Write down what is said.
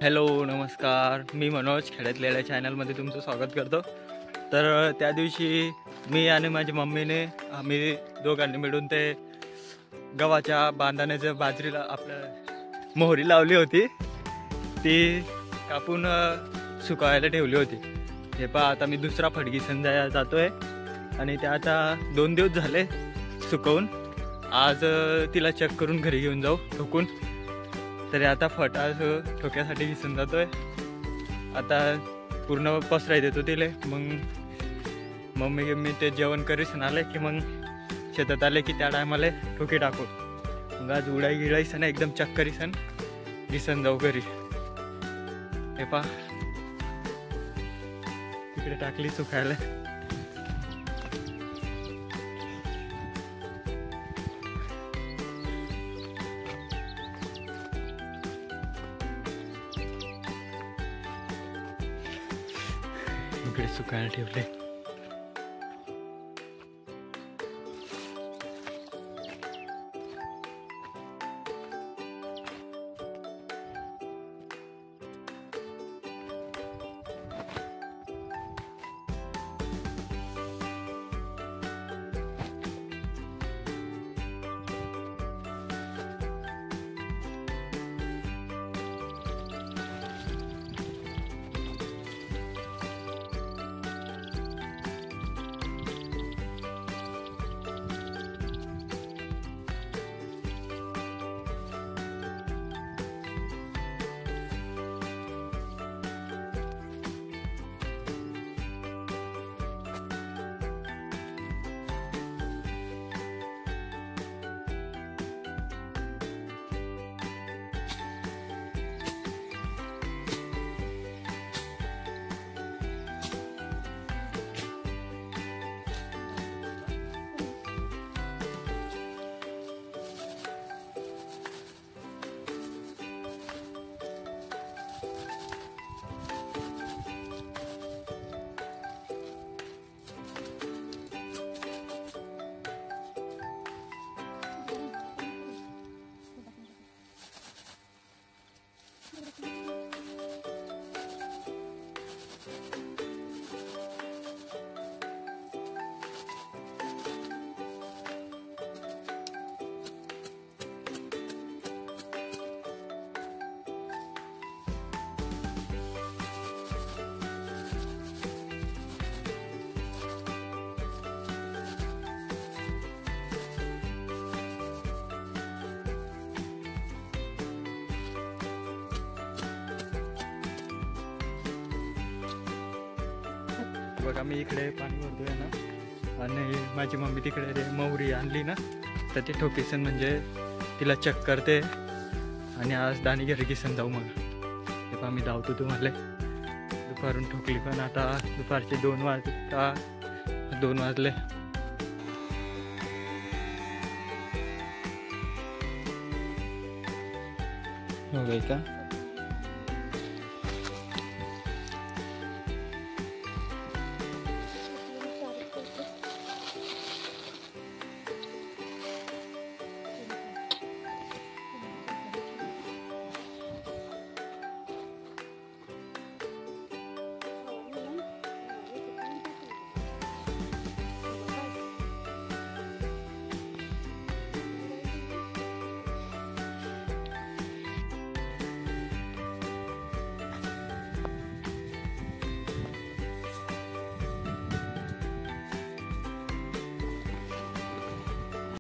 Hello नमस्कार, मी मनोज खेड्यातलेल्या चॅनलमध्ये तुमचं स्वागत करतो। तर त्या दिवशी मी आणि माझ्या मम्मीने आम्ही दोघांनी मिळून ते गव्हाच्या बांधाण्याचं बाजरीला आपलं मोहरी लावली होती, ती कापून सुकायला ठेवली होती। हे पहा आता मी दुसरा फडकीसन जातोय आणि ते आता 2 दिवस झाले सुकवून। आज तिला चेक करून घरी घेऊन जाऊ ठोकून। तरी आता फटास ठोक्यासाठी विसरून जातोय। आता पूर्ण पसराय देतो तिले, मग मम्मी ते जेवण करीसन आले की मग शेतात आले की त्या टायमाला ठोके टाकू। मग आज उडाई गिळायसन एकदम चक करीसन विसरून जाऊ घरी। हे पा तिकडे टाकली सुकायला। इकडे सुकायला ठेवले। बघा मी इकडे पाणी भरतोय ना, आणि माझी मम्मी तिकडे मोहरी आणली ना, तर ते ठोकेसन म्हणजे तिला चेक करते आणि आज दाणी घरी किसन जाऊ। मग ते पहा मी धावतो तुम्हाला। दुपारून ठोकली पण आता दुपारचे 2 वाजले। हो गई का?